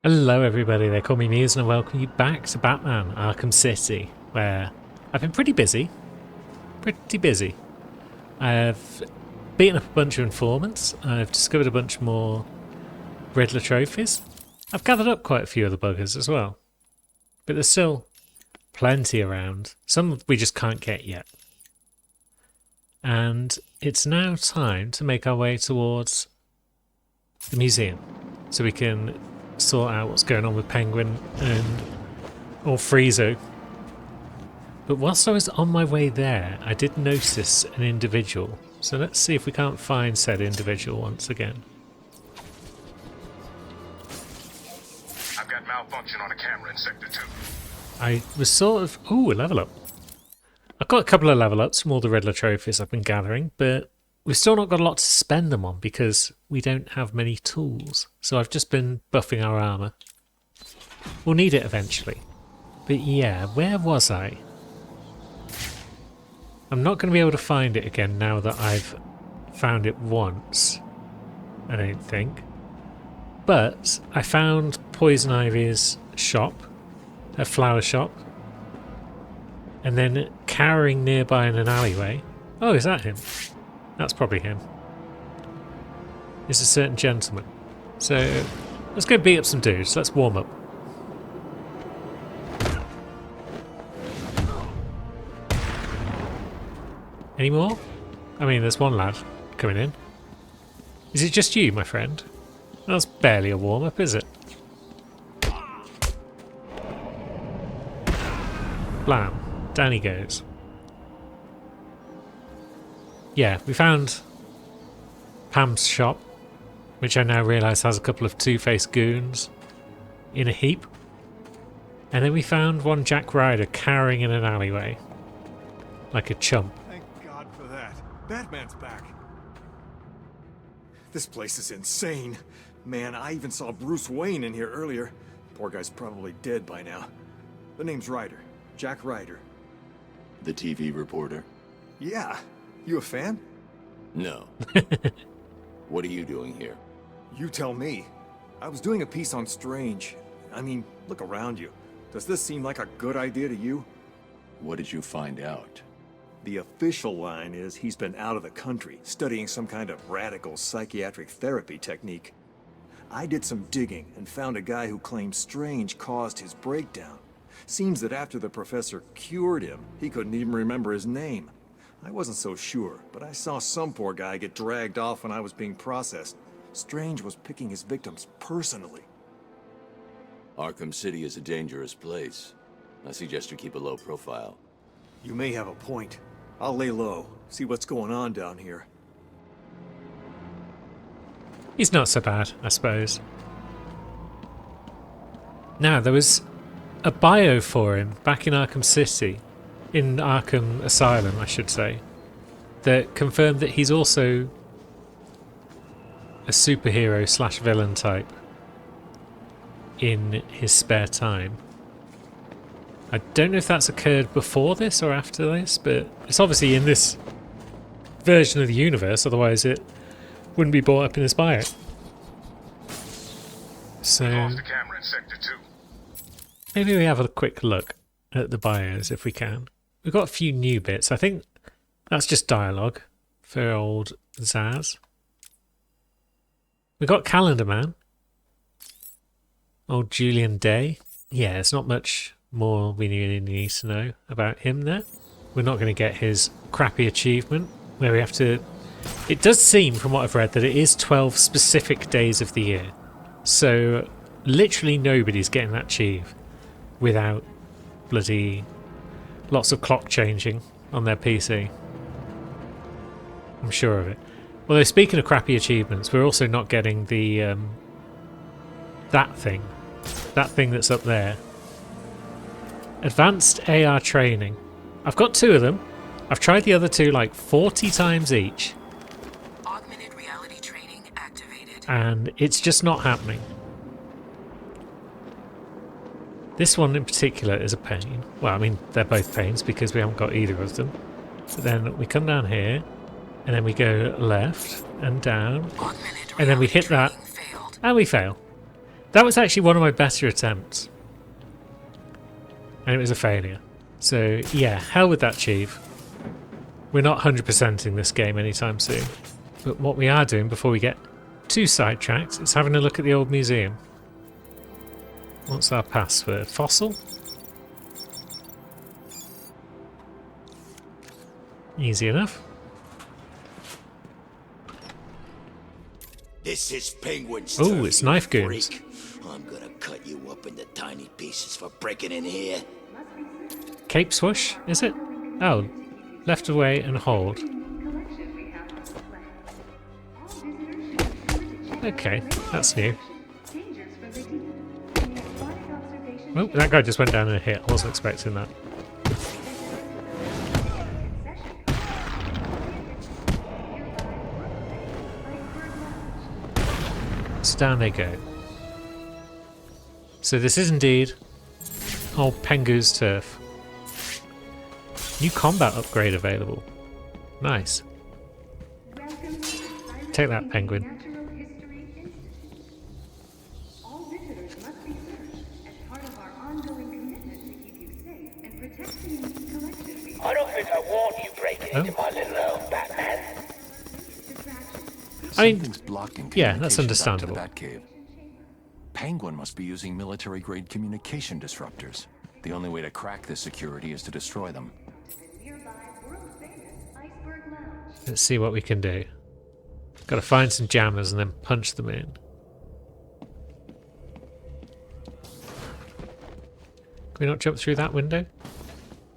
Hello everybody, they call me Muse and I welcome you back to Batman Arkham City, where I've been pretty busy. I've beaten up a bunch of informants, I've discovered a bunch more Riddler trophies, I've gathered up quite a few other buggers as well, but there's still plenty around, some we just can't get yet. And it's now time to make our way towards the museum, so we can sort out what's going on with Penguin or Friezo. But whilst I was on my way there, I did notice an individual. So let's see if we can't find said individual once again. I've got malfunction on a camera in Sector 2. I was sort of... Ooh, a level up. I've got a couple of level ups from all the Riddler trophies I've been gathering, but we've still not got a lot to spend them on because we don't have many tools. So I've just been buffing our armour. We'll need it eventually. But yeah, where was I? I'm not going to be able to find it again now that I've found it once. I don't think. But I found Poison Ivy's shop. Her flower shop. And then cowering nearby in an alleyway. Oh, is that him? That's probably him. It's a certain gentleman. So, let's go beat up some dudes. Let's warm up. Any more? I mean, there's one lad coming in. Is it just you, my friend? That's barely a warm up, is it? Blam. Down he goes. Yeah, we found Pam's shop, which I now realise has a couple of Two-Face goons in a heap. And then we found one Jack Ryder cowering in an alleyway. Like a chump. Thank God for that. Batman's back. This place is insane. Man, I even saw Bruce Wayne in here earlier. Poor guy's probably dead by now. The name's Ryder. Jack Ryder. The TV reporter? Yeah. You a fan? No. What are you doing here? You tell me. I was doing a piece on Strange. I mean, look around you. Does this seem like a good idea to you? What did you find out? The official line is he's been out of the country, studying some kind of radical psychiatric therapy technique. I did some digging and found a guy who claims Strange caused his breakdown. Seems that after the professor cured him, he couldn't even remember his name. I wasn't so sure, but I saw some poor guy get dragged off when I was being processed. Strange was picking his victims personally. Arkham City is a dangerous place. I suggest you keep a low profile. You may have a point. I'll lay low, see what's going on down here. He's not so bad, I suppose. Now, there was a bio for him back in Arkham City, in Arkham Asylum, I should say, that confirmed that he's also a superhero slash villain type in his spare time. I don't know if that's occurred before this or after this, but it's obviously in this version of the universe, otherwise it wouldn't be brought up in his bio. So Lost the camera in Sector 2. maybe we have a quick look at the bios if we can. We've got a few new bits. I think that's just dialogue for old Zaz. We got Calendar Man. Old Julian Day. Yeah, there's not much more we really need to know about him there. We're not going to get his crappy achievement where we have to... It does seem, from what I've read, that it is 12 specific days of the year. So literally nobody's getting that achieve without bloody lots of clock changing on their PC. I'm sure of it. Although speaking of crappy achievements, we're also not getting the that thing that's up there. Advanced AR training. I've got 2 of them. I've tried the other 2 like 40 times each. Augmented reality training activated. And it's just not happening. This one in particular is a pain. Well, I mean, they're both pains because we haven't got either of them. But then we come down here, and then we go left and down, and then we hit that, and we fail. That was actually one of my better attempts. And it was a failure. So, yeah, hell with that, Chief. We're not 100%ing this game anytime soon. But what we are doing before we get too sidetracked is having a look at the old museum. What's our password? Fossil? Easy enough. This is Penguin's Oh, turn, it's you knife goons. freak. I'm gonna cut you up into tiny pieces for breaking in here. Cape swoosh, is it? Oh, left away and hold. Okay, that's new. Oh, that guy just went down in a hit. I wasn't expecting that. So down they go. So this is indeed old Pengu's turf. New combat upgrade available. Nice. Take that, Penguin. I don't think I want you breaking into my little home, Batman. I mean, Something's blocking yeah, that's communications out to understandable. the Batcave. Penguin must be using military-grade communication disruptors. The only way to crack this security is to destroy them. Let's see what we can do. Gotta find some jammers and then punch them in. Can we not jump through that window?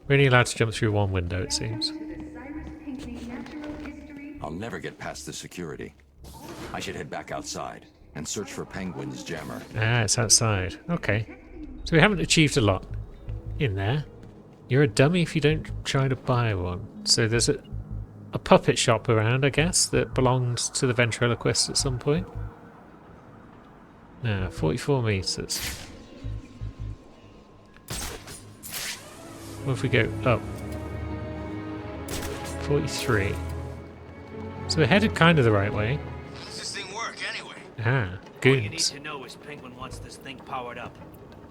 We're only allowed to jump through one window, it seems. I'll never get past the security. I should head back outside and search for Penguin's jammer. Ah, it's outside. Okay. So we haven't achieved a lot in there. You're a dummy if you don't try to buy one. So there's a puppet shop around, I guess, that belonged to the ventriloquist at some point. Now, 44 meters. What if we go up? 43. So we're headed kind of the right way. Does this thing work anyway? Ah, All you need goons. to know is Penguin wants this thing powered up.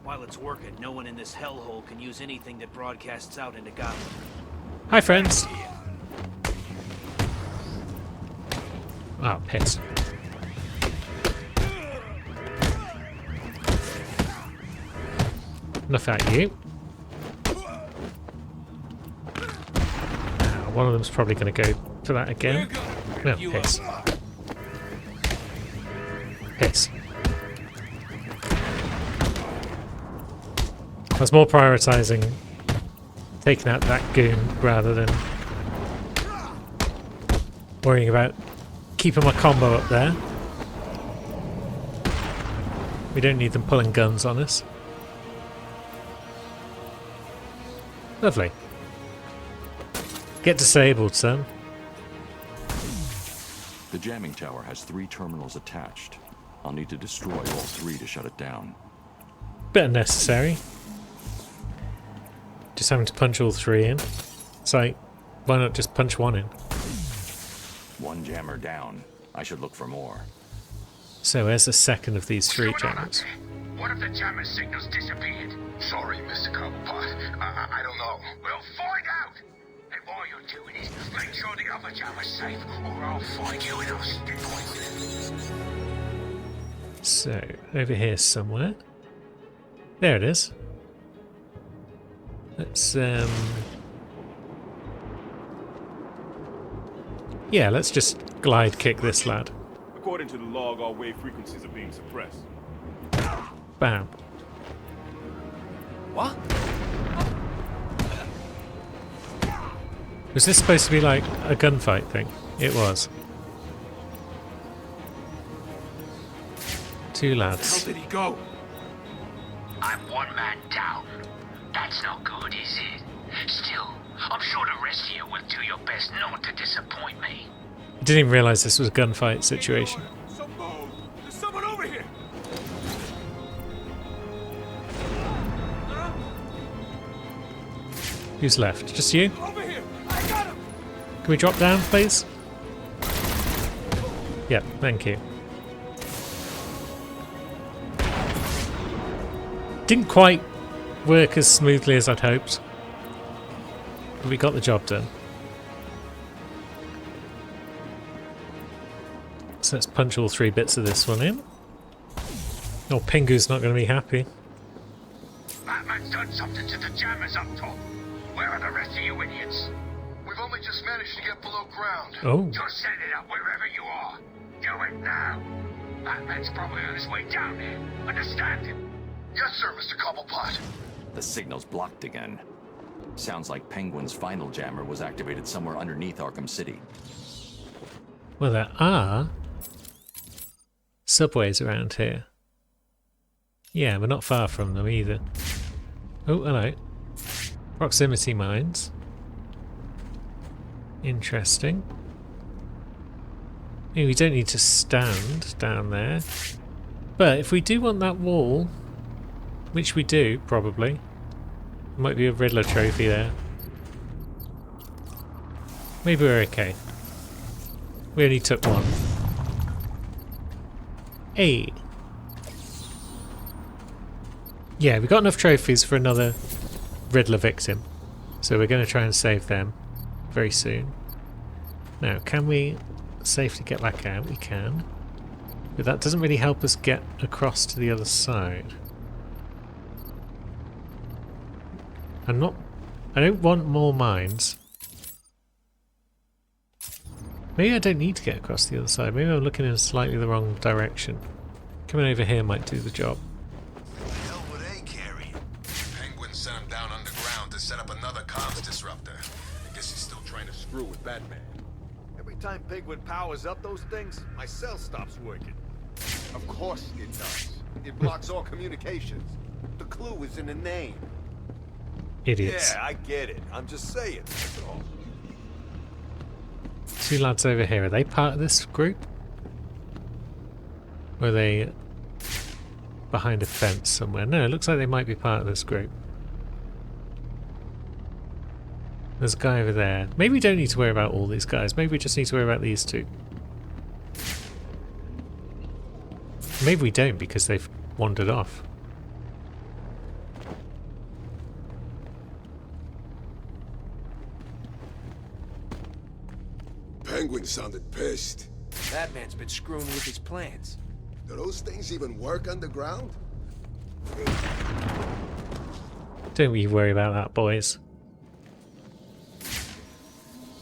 While it's working, no one in this hellhole can use anything that broadcasts out into Gotham. Hi, friends. Oh, piss. Enough out of you. One of them's probably going to go for that again. No, piss. Piss. I was more prioritising taking out that goon rather than worrying about keeping my combo up there. We don't need them pulling guns on us. Lovely. Get disabled, son. The jamming tower has 3 terminals attached. I'll need to destroy all 3 to shut it down. Bit unnecessary. Just having to punch all 3 in. It's like, why not just punch 1 in? 1 jammer down. I should look for more. So where's the second of these 3 jammers? One of the jammer signals disappeared. Sorry, Mr. Cobblepot. I don't know. We'll find out! And while you're doing it, make sure the other jammer's safe, or I'll find you and I'll stick with it. So, over here somewhere. There it is. Let's, yeah, let's just glide kick this lad. According to the log, all wave frequencies are being suppressed. Bam. What? Was this supposed to be like a gunfight thing? It was. 2 lads. Where did he go? I'm one man down. That's not good, is it? Still, I'm sure the rest of you will do your best not to disappoint me. I didn't even realise this was a gunfight situation. There's someone over here! Who's left? Just you? Over here! I got him! Can we drop down, please? Yep, thank you. Didn't quite work as smoothly as I'd hoped. But we got the job done. So let's punch all 3 bits of this one in. Oh, Pingu's not going to be happy. Batman's done something to the jammers up top. Where are the rest of you idiots? We've only just managed to get below ground. Oh. Just set it up wherever you are. Do it now. Batman's probably on his way down there. Understand him? Yes, sir, Mr. Cobblepot. The signal's blocked again. Sounds like Penguin's final jammer was activated somewhere underneath Arkham City. Well, there are subways around here. Yeah, we're not far from them either. Oh, hello. Proximity mines. Interesting. Maybe we don't need to stand down there. But if we do want that wall, which we do, probably, there might be a Riddler trophy there. Maybe we're okay. We only took one. Hey. Yeah, we got enough trophies for another Riddler victim. So we're going to try and save them very soon. Now, can we safely get back out? We can. But that doesn't really help us get across to the other side. I don't want more mines. Maybe I don't need to get across the other side. Maybe I'm looking in slightly the wrong direction. Coming over here might do the job. The hell were they carrying? Penguin sent him down underground to set up another comms disruptor. I guess he's still trying to screw with Batman. Every time Penguin powers up those things, my cell stops working. Of course it does. It blocks all communications. The clue is in the name. Idiots. Yeah, I get it. I'm just saying, that's all. 2 lads over here, are they part of this group? Or are they behind a fence somewhere? No, it looks like they might be part of this group. There's a guy over there. Maybe we don't need to worry about all these guys. Maybe we just need to worry about these 2. Maybe we don't because they've wandered off. Penguin sounded pissed. Batman's been screwing with his plans. Do those things even work underground? Don't we worry about that, boys.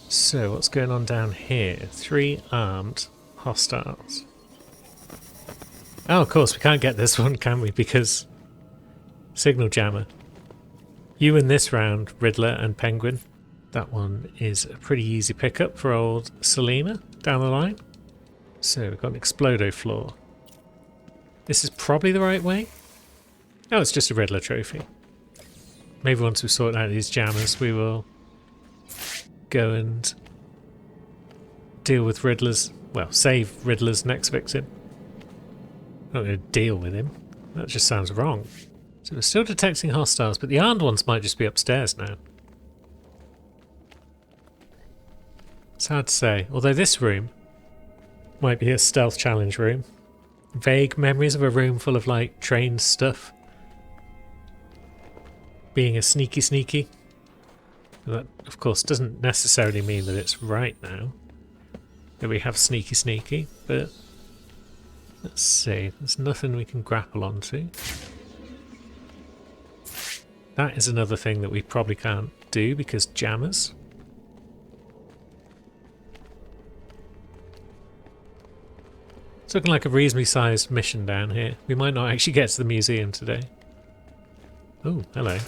So, what's going on down here? 3 armed hostiles. Oh, of course, we can't get this one, can we? Because Signal Jammer. You win this round, Riddler and Penguin. That one is a pretty easy pickup for old Selina down the line. So, we've got an Explodo floor. This is probably the right way. Oh, it's just a Riddler trophy. Maybe once we sort out these jammers, we will go and deal with Riddler's, well, save Riddler's next victim. I'm not going to deal with him. That just sounds wrong. So we're still detecting hostiles, but the armed ones might just be upstairs now. It's hard to say. Although this room might be a stealth challenge room. Vague memories of a room full of, like, trained stuff. Being a sneaky. That, of course, doesn't necessarily mean that it's right now. That we have sneaky, but let's see. There's nothing we can grapple onto. That is another thing that we probably can't do because jammers. It's looking like a reasonably sized mission down here. We might not actually get to the museum today. Oh, hello.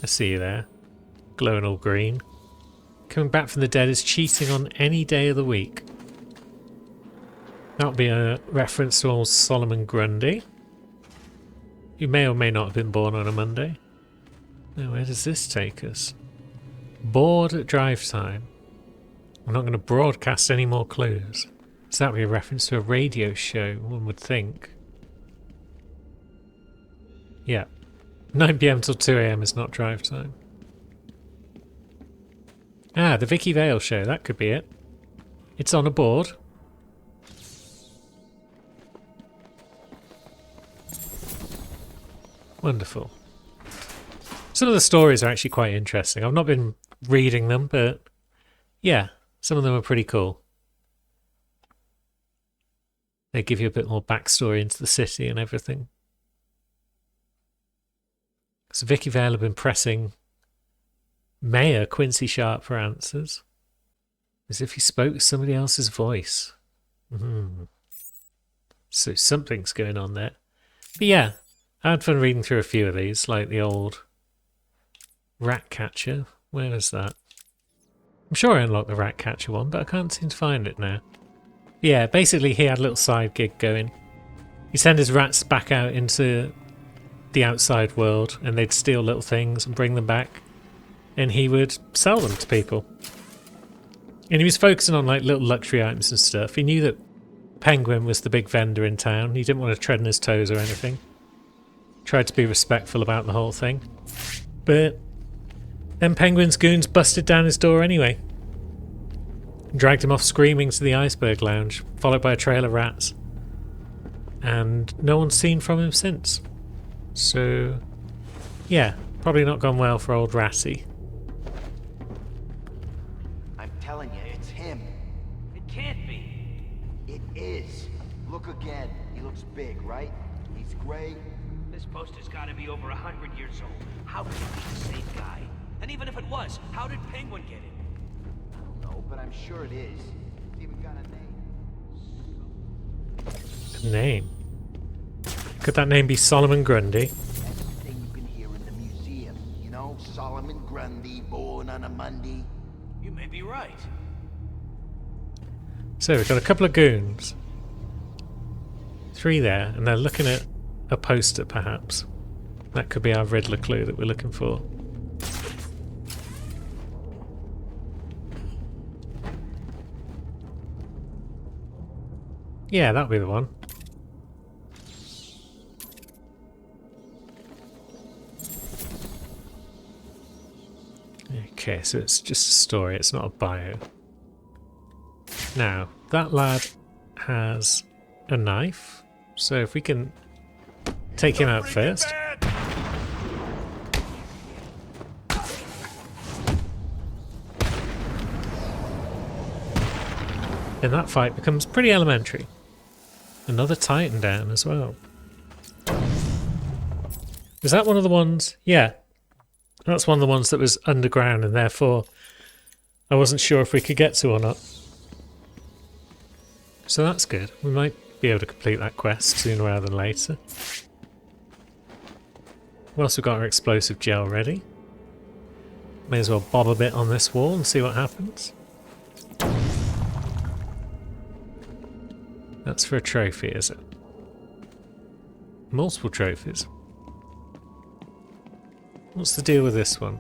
I see you there. Glowing all green. Coming back from the dead is cheating on any day of the week. That would be a reference to old Solomon Grundy, who may or may not have been born on a Monday. Now, where does this take us? Bored at drive time. I'm not going to broadcast any more clues. So that would be a reference to a radio show, one would think. Yeah. 9 PM till 2 AM is not drive time. Ah, the Vicky Vale show, that could be it. It's on a board. Wonderful. Some of the stories are actually quite interesting. I've not been reading them, but yeah, some of them are pretty cool. They give you a bit more backstory into the city and everything. So Vicky Vale have been pressing Mayor Quincy Sharp for answers, as if he spoke somebody else's voice. So something's going on there. But yeah, I had fun reading through a few of these, like the old Ratcatcher. Where is that? I'm sure I unlocked the Ratcatcher one, but I can't seem to find it now. Yeah, basically he had a little side gig going. He'd send his rats back out into the outside world, and they'd steal little things and bring them back, and he would sell them to people. And he was focusing on like little luxury items and stuff. He knew that Penguin was the big vendor in town. He didn't want to tread on his toes or anything. Tried to be respectful about the whole thing. But then Penguin's goons busted down his door anyway. Dragged him off screaming to the Iceberg Lounge, followed by a trail of rats. And no one's seen from him since. So, yeah, probably not gone well for old Ratty. I'm telling you, it's him. It can't be. It is. Look again. He looks big, right? He's gray. This poster's gotta be over 100 years old. How could it be the same guy? And even if it was, how did Penguin get it? I don't know, but I'm sure it is. It's even got a name. A name? Could that name be Solomon Grundy? That's the thing you can hear in the museum. You know, Solomon Grundy, born on a Monday. You may be right. So we've got a couple of goons. 3 there, and they're looking at a poster perhaps. That could be our Riddler clue that we're looking for. Yeah, that'll be the one. Okay, so it's just a story, it's not a bio. Now, that lad has a knife, so if we can take him out first. Then that fight becomes pretty elementary. Another Titan down as well. Is that one of the ones? Yeah. That's one of the ones that was underground, and therefore I wasn't sure if we could get to or not. So that's good. We might be able to complete that quest sooner rather than later. We also got our explosive gel ready. May as well bob a bit on this wall and see what happens. That's for a trophy, is it? Multiple trophies. What's the deal with this one?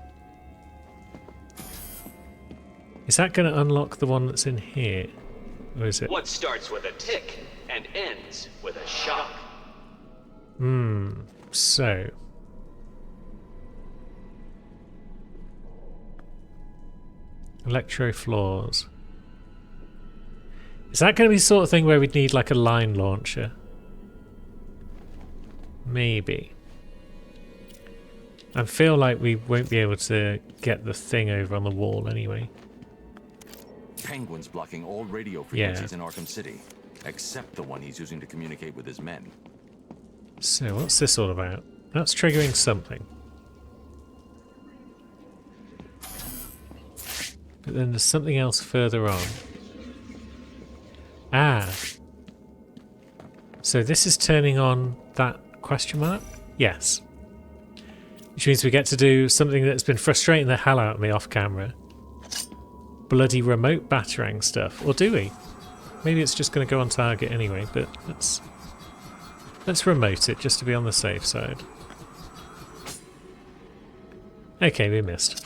Is that going to unlock the one that's in here? Or is it? What starts with a tick and ends with a shock? So. Electro floors. Is that going to be the sort of thing where we'd need like a line launcher? Maybe. I feel like we won't be able to get the thing over on the wall anyway. Penguin's blocking all radio frequencies in Arkham City, except the one he's using to communicate with his men. So what's this all about? That's triggering something. But then there's something else further on. Ah. So this is turning on that question mark? Yes. Which means we get to do something that's been frustrating the hell out of me off camera. Bloody remote batarang stuff. Or do we? Maybe it's just going to go on target anyway, but let's remote it just to be on the safe side. Okay, we missed.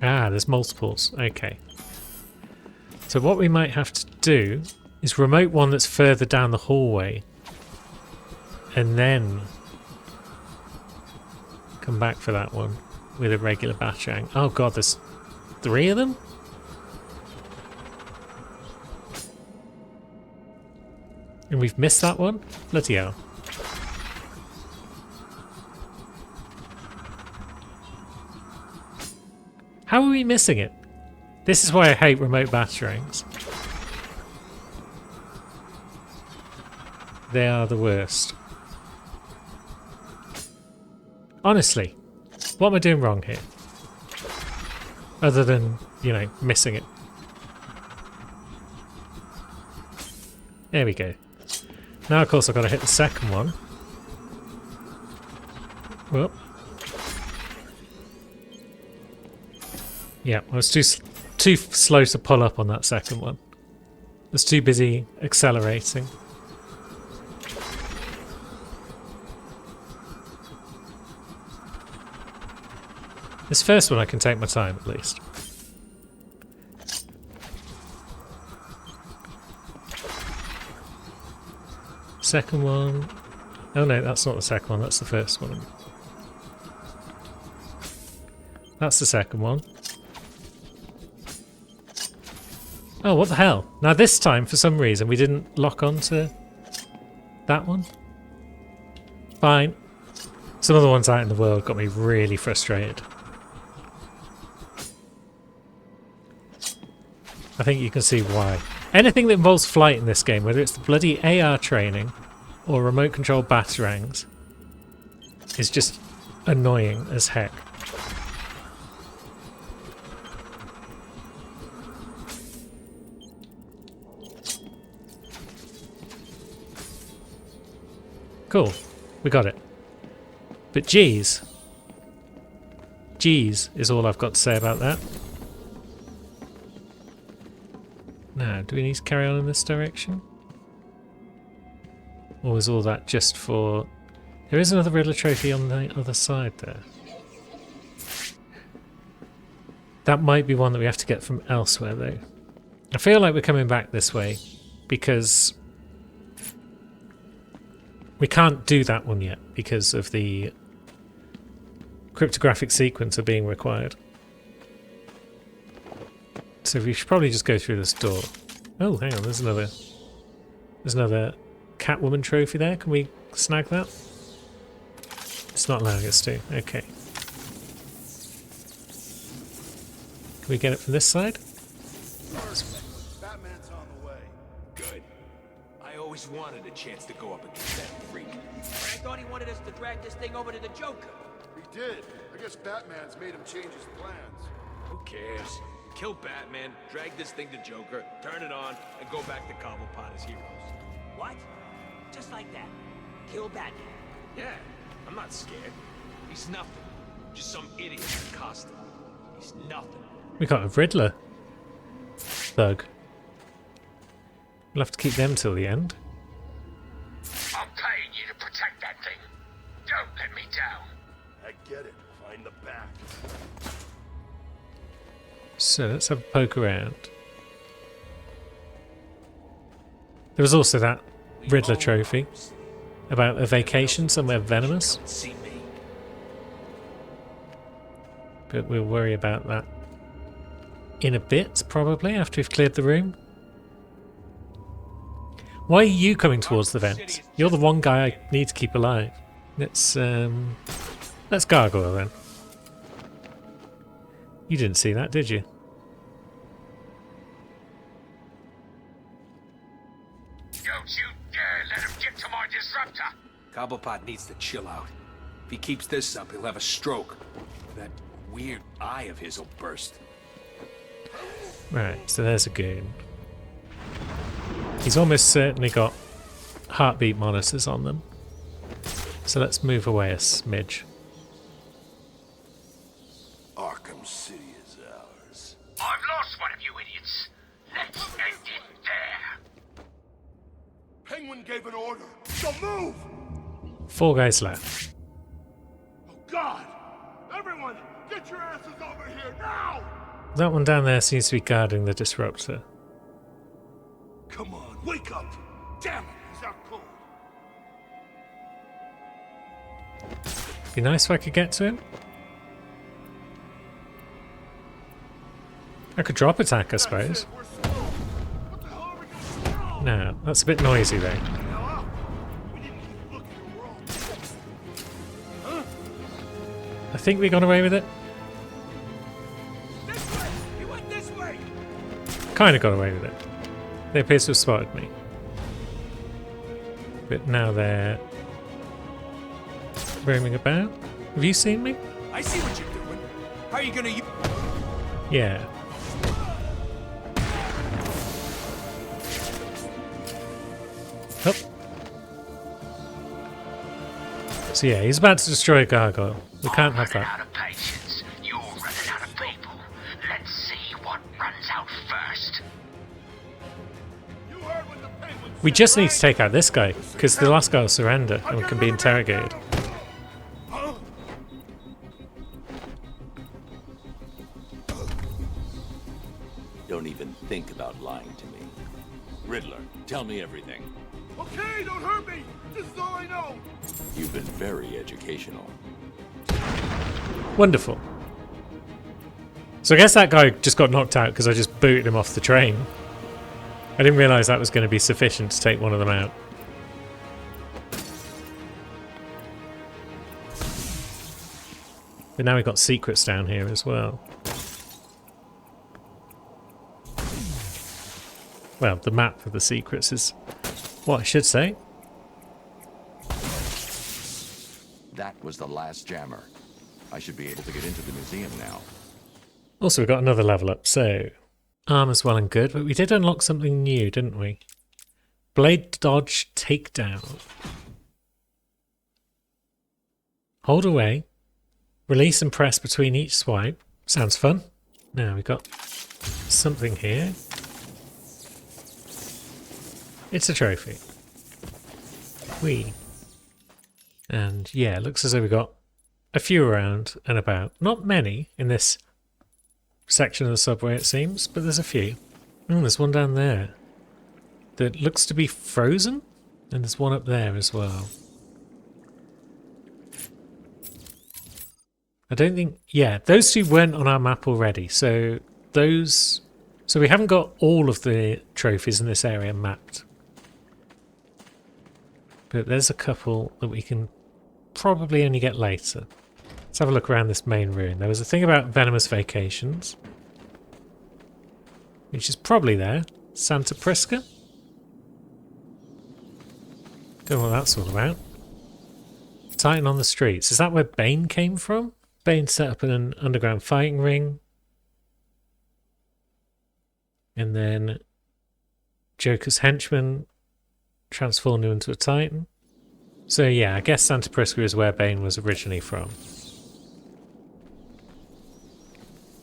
Ah, there's multiples. Okay. So what we might have to do is remote one that's further down the hallway and then come back for that one with a regular batarang. Oh god, there's 3 of them? And we've missed that one? Bloody hell. How are we missing it? This is why I hate remote batarangs. They are the worst. Honestly, what am I doing wrong here? Other than, you know, missing it. There we go. Now, of course, I've got to hit the second one. Whoop. Yeah, I was too slow to pull up on that second one. I was too busy accelerating. This first one I can take my time at least. Second one. Oh no, that's not the second one, that's the first one. That's the second one. Oh, what the hell? Now this time, for some reason, we didn't lock onto that one. Fine. Some of the ones out in the world got me really frustrated. I think you can see why. Anything that involves flight in this game, whether it's the bloody AR training or remote control batarangs, is just annoying as heck. Cool, we got it. But geez is all I've got to say about that. Now, do we need to carry on in this direction? Or is all that just for... There is another Riddler trophy on the other side there. That might be one that we have to get from elsewhere though. I feel like we're coming back this way because we can't do that one yet because of the cryptographic sequencer being required. So we should probably just go through this door. Oh, hang on, there's another Catwoman trophy there. Can we snag that? It's not allowing us to. Okay. Can we get it from this side? Batman's on the way. Good. I always wanted a chance to go up against that freak. But I thought he wanted us to drag this thing over to the Joker. He did. I guess Batman's made him change his plans. Who cares? Kill Batman, drag this thing to Joker, turn it on, and go back to Cobblepot as heroes. What? Just like that? Kill Batman? Yeah, I'm not scared. He's nothing. Just some idiot in a costume. He's nothing. We got a Riddler thug. We'll have to keep them till the end. I'm paying you to protect that thing. Don't let me down. I get it. Find the bat. So let's have a poke around. There was also that Riddler trophy about a vacation somewhere venomous. See me. But we'll worry about that in a bit, probably, after we've cleared the room. Why are you coming towards the vent? You're the one guy I need to keep alive. Let's gargoyle then. You didn't see that, did you? Don't you dare let him get to my disruptor. Cobblepot needs to chill out. If he keeps this up, he'll have a stroke. That weird eye of his will burst. Right, so there's a goon. He's almost certainly got heartbeat monitors on them. So let's move away a smidge. Arkham City is ours. I've lost one of you idiots. Let's end it there. Penguin gave an order. So move! 4 guys left. Oh God! Everyone, get your asses over here now! That one down there seems to be guarding the disruptor. Come on, wake up! Damn it, he's out cold. Be nice if I could get to him. I could drop attack, I suppose. What the hell are we gonna do? Now, that's a bit noisy though. I think we got away with it. He went this way. Kind of got away with it. They appear to have spotted me. But now they're roaming about. Have you seen me? I see what you're doing. How are you gonna use... Yeah. Up. So yeah, he's about to destroy a gargoyle. We can't have Running that. out of patience. You're running out of people. Let's see what runs out first. We just need to take out this guy, because the last guy will surrender and can be interrogated. Don't even think about lying to me. Riddler, tell me everything. Okay, don't hurt me. This is all I know. You've been very educational. Wonderful. So I guess that guy just got knocked out because I just booted him off the train. I didn't realise that was going to be sufficient to take one of them out. But now we've got secrets down here as well. Well, the map for the secrets is what I should say. That was the last jammer. I should be able to get into the museum now. Also, we got another level up, so armor's well and good, but we did unlock something new, didn't we? Blade dodge takedown. Hold away. Release and press between each swipe. Sounds fun. Now we've got something here. It's a trophy. And yeah, it looks as though we got a few around and about. Not many in this section of the subway, it seems, but there's a few. Oh, there's one down there that looks to be frozen, and there's one up there as well. I don't think... Yeah, those two weren't on our map already, so those... So we haven't got all of the trophies in this area mapped. But there's a couple that we can probably only get later. Let's have a look around this main ruin. There was a thing about Venomous Vacations, which is probably there. Santa Prisca. Don't know what that's all about. Titan on the streets. Is that where Bane came from? Bane set up an underground fighting ring. And then Joker's henchman transformed him into a Titan. So yeah, I guess Santa Prisca is where Bane was originally from.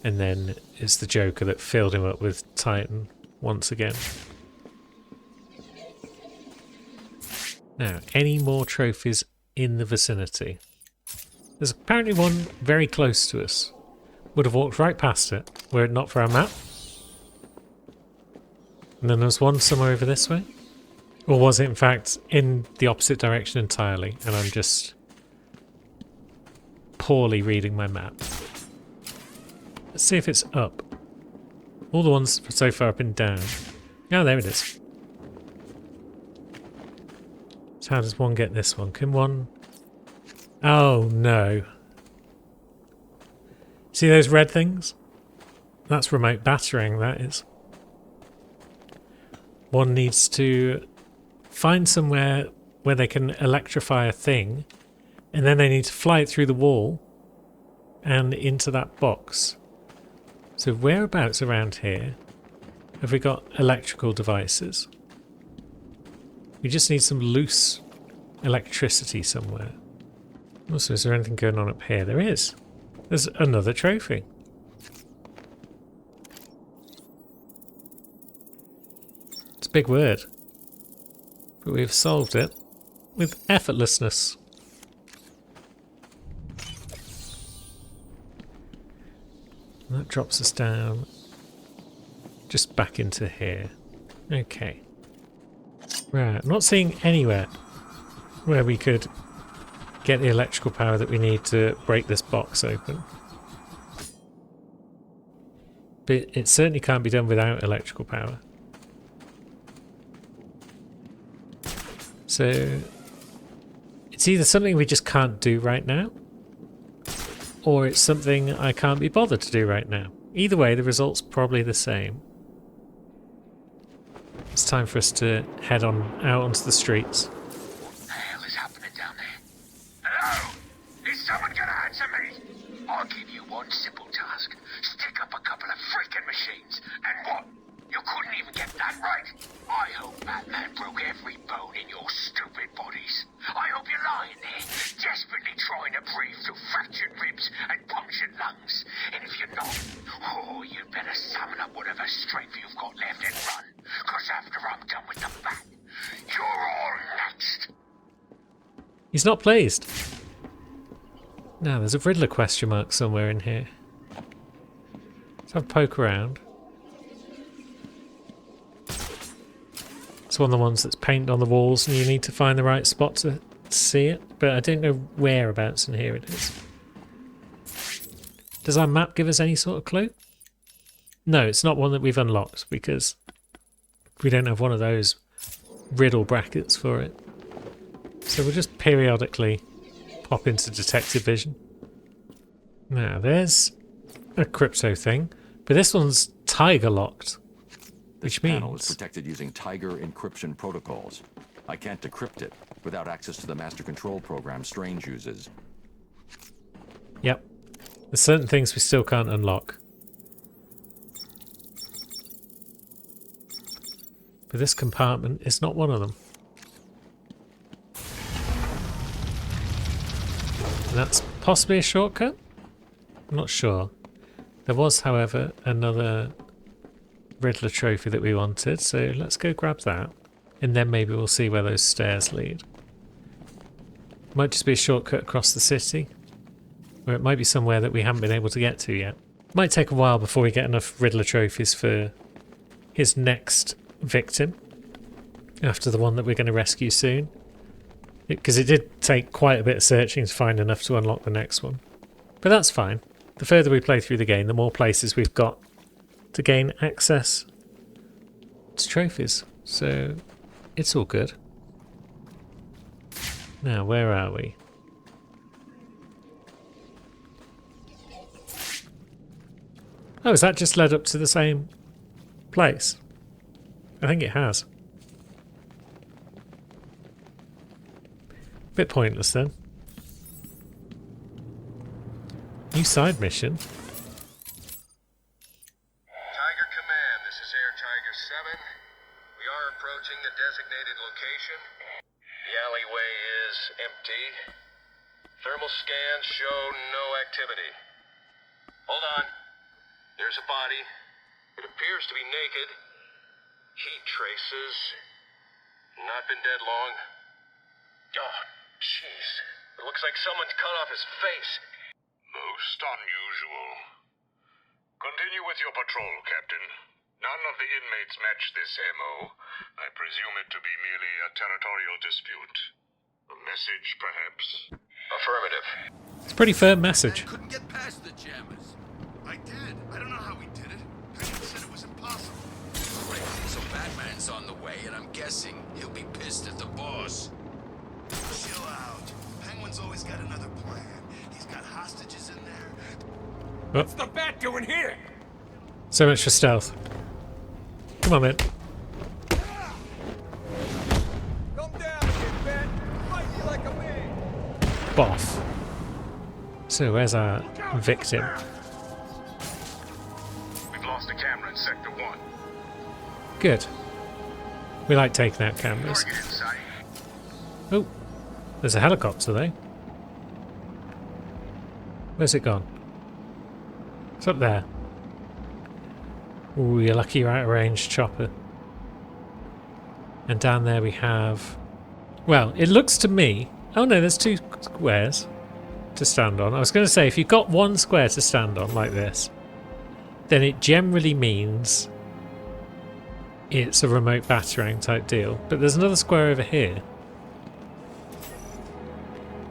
And then it's the Joker that filled him up with Titan once again. Now, any more trophies in the vicinity? There's apparently one very close to us. Would have walked right past it, were it not for our map. And then there's one somewhere over this way. Or was it in fact in the opposite direction entirely, and I'm just poorly reading my map? Let's see if it's up. All the ones so far have been down. Oh, there it is. So how does one get this one? Can one... Oh, no. See those red things? That's remote battering, that is. One needs to find somewhere where they can electrify a thing, and then they need to fly it through the wall and into that box. So whereabouts around here have we got electrical devices? We just need some loose electricity somewhere. Also, is there anything going on up here? There is. There's another trophy. It's a big word. But we've solved it with effortlessness. And that drops us down just back into here. Okay. Right, I'm not seeing anywhere where we could get the electrical power that we need to break this box open. But it certainly can't be done without electrical power. So it's either something we just can't do right now, or it's something I can't be bothered to do right now. Either way, the result's probably the same. It's time for us to head on out onto the streets. What the hell is happening down there? Hello? Is someone gonna answer me? I'll give you one simple task. Stick up a couple of freaking machines. And what? You couldn't even get that right? I hope Batman broke every bone in your stupid bodies. I hope you're lying there, desperately trying to breathe through fractured ribs and punctured lungs. And if you're not, oh, you'd better summon up whatever strength you've got left and run. Because after I'm done with the Bat, you're all next. He's not pleased. Now, there's a Riddler question mark somewhere in here. Let's have a poke around. It's one of the ones that's painted on the walls and you need to find the right spot to see it, but I don't know whereabouts in here it is. Does our map give us any sort of clue? No, it's not one that we've unlocked because we don't have one of those riddle brackets for it. So we'll just periodically pop into detective vision. Now there's a crypto thing, but this one's Tiger locked. Which means... The panel is protected using Tiger encryption protocols. I can't decrypt it without access to the master control program Strange uses. Yep. There's certain things we still can't unlock. But this compartment is not one of them. And that's possibly a shortcut? I'm not sure. There was, however, another Riddler trophy that we wanted, so let's go grab that. And then maybe we'll see where those stairs lead. Might just be a shortcut across the city. Or it might be somewhere that we haven't been able to get to yet. Might take a while before we get enough Riddler trophies for his next victim. After the one that we're going to rescue soon. Because it did take quite a bit of searching to find enough to unlock the next one. But that's fine. The further we play through the game, the more places we've got to gain access to trophies. So it's all good. Now, where are we? Oh, has that just led up to the same place? I think it has. Bit pointless then. New side mission. Tiger Command, this is Air Tiger 7. We are approaching the designated location. The alleyway is empty. Thermal scans show no activity. Hold on. There's a body. It appears to be naked. Heat traces. Not been dead long. Oh, jeez. It looks like someone's cut off his face. Most unusual. Continue with your patrol, Captain. None of the inmates match this MO. I presume it to be merely a territorial dispute. A message, perhaps? Affirmative. It's a pretty firm message. I couldn't get past the jammers. I did. I don't know how we did it. Penguin said it was impossible. Right, so Batman's on the way, and I'm guessing he'll be pissed at the boss. Chill out. Penguin's always got another plan. He's got hostages in there. What's the Bat doing here? So much for stealth. Come on, man. Come down here, Bat. Fight me like a man. Boff. So where's our victim? We've lost a camera in Sector 1. Good. We like taking out cameras. Target in sight. Oh, there's a helicopter though. Where's it gone? It's up there. Ooh, you're lucky you're out of range, chopper. And down there we have... Well, it looks to me... Oh no, there's two squares to stand on. I was going to say, if you've got one square to stand on like this, then it generally means it's a remote batarang type deal. But there's another square over here.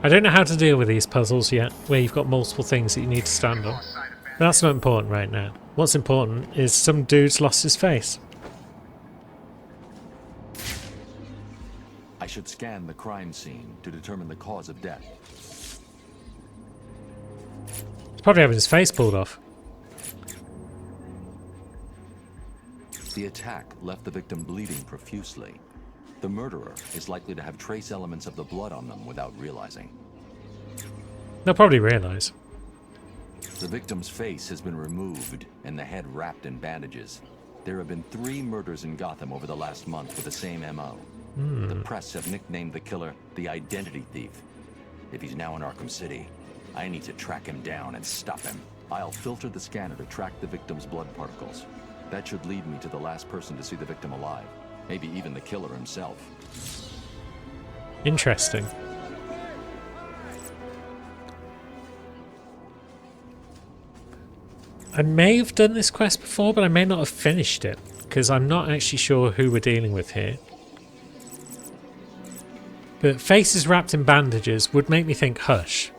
I don't know how to deal with these puzzles yet, where you've got multiple things that you need to stand on. But that's not important right now. What's important is some dude's lost his face. I should scan the crime scene to determine the cause of death. He's probably having his face pulled off. The attack left the victim bleeding profusely. The murderer is likely to have trace elements of the blood on them without realizing. They'll probably realise. The victim's face has been removed and the head wrapped in bandages. There have been 3 murders in Gotham over the last month with the same MO. The press have nicknamed the killer the Identity Thief. If he's now in Arkham City, I need to track him down and stop him. I'll filter the scanner to track the victim's blood particles. That should lead me to the last person to see the victim alive. Maybe even the killer himself. Interesting. I may have done this quest before, but I may not have finished it, because I'm not actually sure who we're dealing with here. But faces wrapped in bandages would make me think Hush.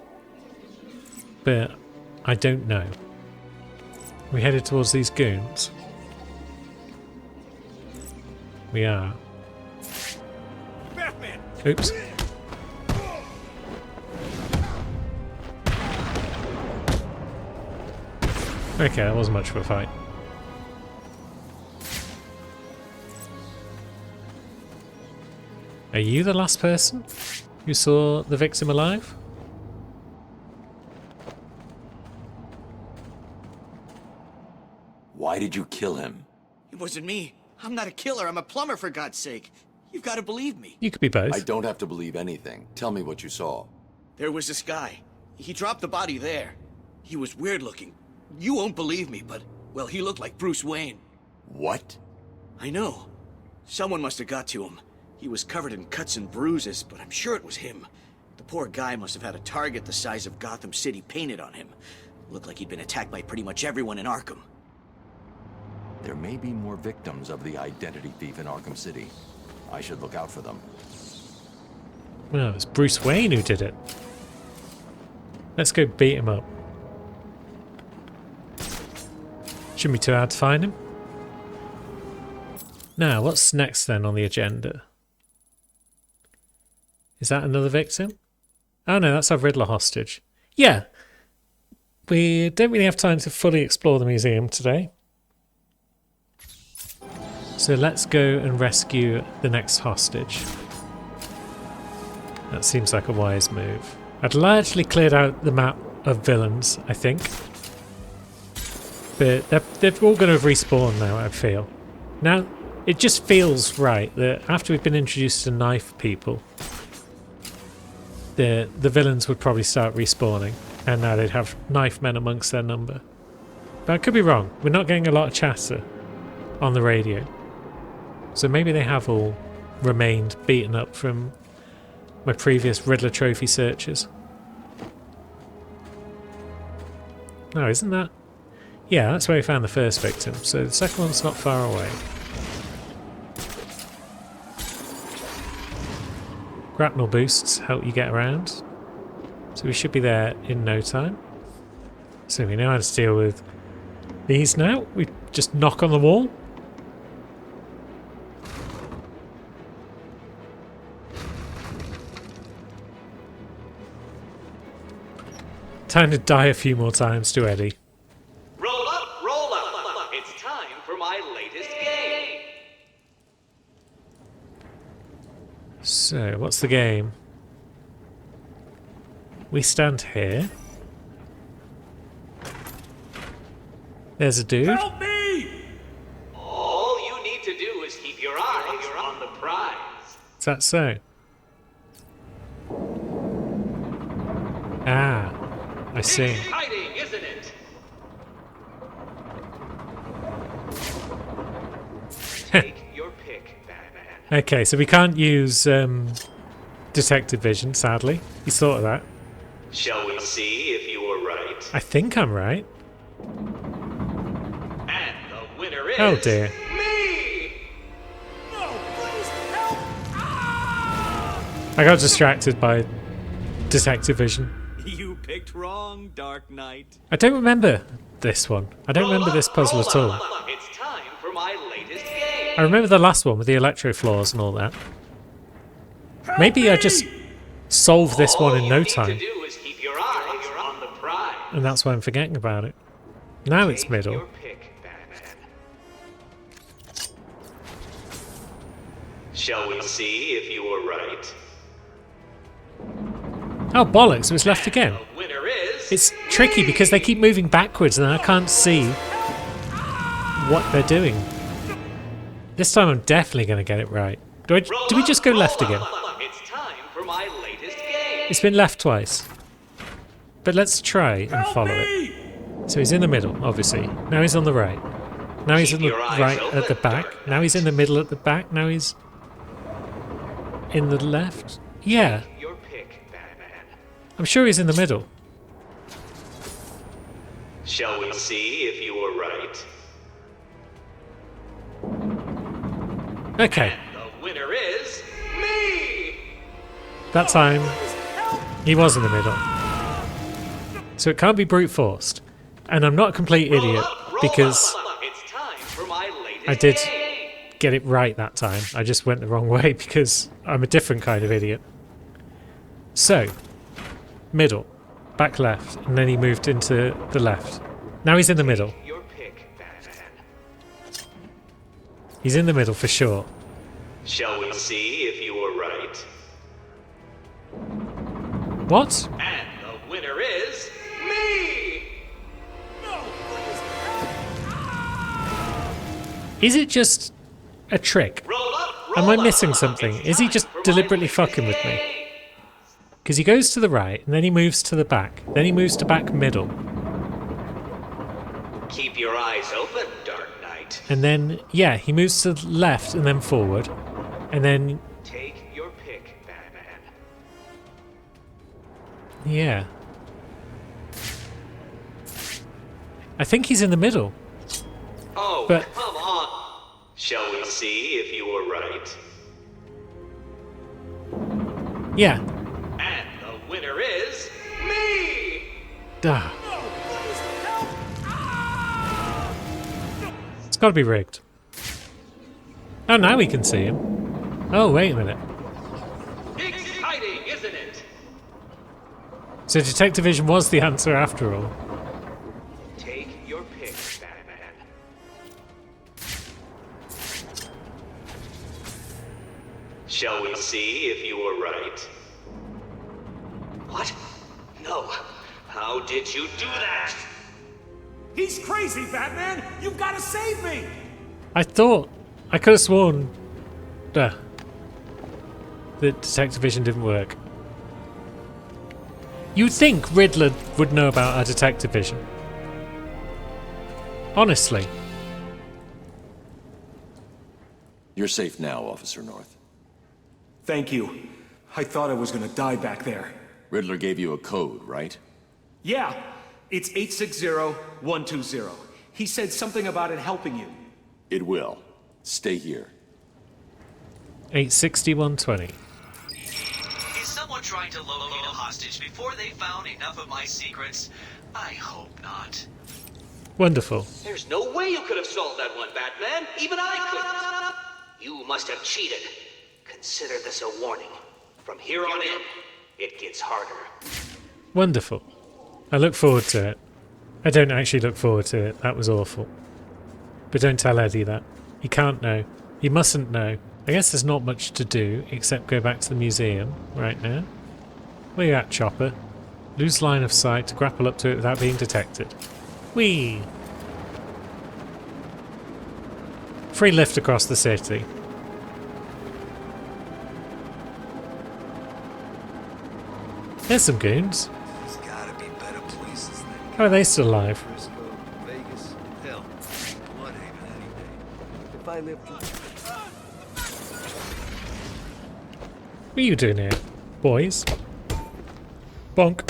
But I don't know. We headed towards these goons. We are. Batman! Oops. Okay, that wasn't much of a fight. Are you the last person who saw the victim alive? Why did you kill him? It wasn't me. I'm not a killer. I'm a plumber, for God's sake. You've got to believe me. You could be both. I don't have to believe anything. Tell me what you saw. There was this guy. He dropped the body there. He was weird looking. You won't believe me, but, well, he looked like Bruce Wayne. What? I know. Someone must have got to him. He was covered in cuts and bruises, but I'm sure it was him. The poor guy must have had a target the size of Gotham City painted on him. Looked like he'd been attacked by pretty much everyone in Arkham. There may be more victims of the Identity Thief in Arkham City. I should look out for them. Well, it's Bruce Wayne who did it. Let's go beat him up. Shouldn't be too hard to find him. Now, what's next then on the agenda? Is that another victim? Oh no, that's our Riddler hostage. Yeah. We don't really have time to fully explore the museum today. So let's go and rescue the next hostage. That seems like a wise move. I'd largely cleared out the map of villains, I think. But they're all going to have respawned now, I feel. Now, it just feels right that after we've been introduced to knife people, the villains would probably start respawning. And now they'd have knife men amongst their number. But I could be wrong. We're not getting a lot of chatter on the radio. So maybe they have all remained beaten up from my previous Riddler trophy searches. No, isn't that? Yeah, that's where we found the first victim. So the second one's not far away. Grapnel boosts help you get around. So we should be there in no time. So we know how to deal with these now. We just knock on the wall. Time to die a few more times to Eddie. Roll up, roll up. It's time for my latest game. So, what's the game? We stand here. There's a dude. Help me! All you need to do is keep your eyes on the prize. Is that so? Ah, I see. Exciting, isn't it? Take your pick, Batman. Okay, so we can't use detective vision, sadly. You thought of that. Shall we see if you were right? I think I'm right. And the winner is... Oh dear. Me! No, please help! I got distracted by detective vision. You picked wrong, Dark Knight. I don't remember this one. I don't remember this puzzle at all. It's time for my latest game. I remember the last one with the electro floors and all that. Maybe I just solve this one in no time. All you need to do is keep your eyes on the prize. And that's why I'm forgetting about it. Now it's middle. Your pick, Batman. Shall we see if you were right? Oh bollocks, it was left again. The winner is... It's tricky because they keep moving backwards and I can't see what they're doing. This time I'm definitely going to get it right. Do we just go left again? It's time for my latest game. It's been left twice. But let's try and follow it. So he's in the middle, obviously. Now he's on the right. Now he's in the right at the back. Now he's in the middle at the back. Now he's in the left. Yeah. Your pick, Batman. I'm sure he's in the middle. Shall we see if you were right? Okay. The winner is me. That time he was in the middle. So it can't be brute forced. And I'm not a complete idiot because It's time for my latest I did game. get it right that time. I just went the wrong way because I'm a different kind of idiot. So, middle, back left, and then he moved into the left. Now he's in the middle. Your pick, Batman. He's in the middle for sure. Shall we see if you were right? What? And the winner is me. Is it just a trick? Am I missing something? Is he just deliberately fucking with me? Because he goes to the right, and then he moves to the back. Then he moves to back middle. Keep your eyes open, Dark Knight. And then, yeah, he moves to the left and then forward. And then, Take your pick, Batman. yeah. I think he's in the middle. Oh, But- come on. Shall we see if you were right? Yeah. And the winner is me. Duh. It's got to be rigged. Oh, now we can see him. Oh, wait a minute. Exciting, isn't it? So Detective Vision was the answer after all. Take your pick, Batman. Shall we see if you were right? What? No. How did you do that? He's crazy, Batman! You've got to save me! I thought... I could have sworn... that Detective Vision didn't work. You'd think Riddler would know about our Detective Vision. Honestly. You're safe now, Officer North. Thank you. I thought I was gonna die back there. Riddler gave you a code, right? Yeah, it's 860120. He said something about it helping you. It will. Stay here. 86120. Is someone trying to locate a hostage before they found enough of my secrets? I hope not. Wonderful. There's no way you could have solved that one, Batman. Even I couldn't. You must have cheated. Consider this a warning. From here on in, it gets harder. Wonderful. I look forward to it. I don't actually look forward to it. That was awful. But don't tell Eddie that. He can't know. He mustn't know. I guess there's not much to do except go back to the museum right now. Where you at, Chopper? Lose line of sight to grapple up to it without being detected. Whee! Free lift across the city. There's some goons. There's gotta be better places than How are they still alive? Frisco, Vegas, hell, Bloodhaven any day. If I live What are you doing here, boys? Bonk.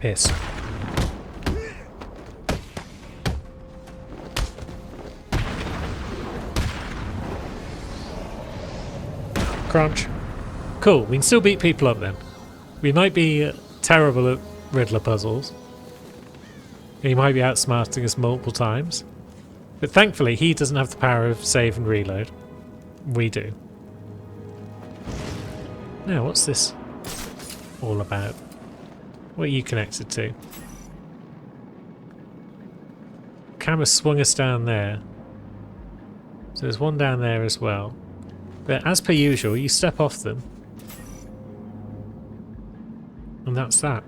Piss. Crunch. Cool, we can still beat people up then. We might be terrible at Riddler puzzles. He might be outsmarting us multiple times. But thankfully he doesn't have the power of save and reload. We do. Now what's this all about? What are you connected to? Camera swung us down there. So there's one down there as well. But as per usual, you step off them. And that's that.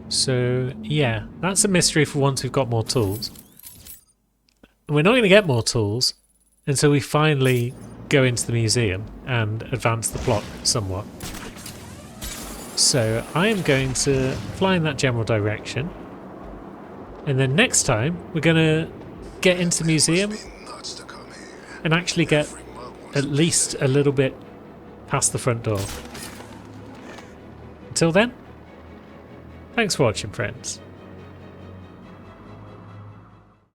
So yeah, that's a mystery for once we've got more tools. We're not going to get more tools until we finally go into the museum and advance the plot somewhat. So I am going to fly in that general direction. And then next time we're going to get into the museum and actually get at least a little bit past the front door. Until then, thanks for watching, friends.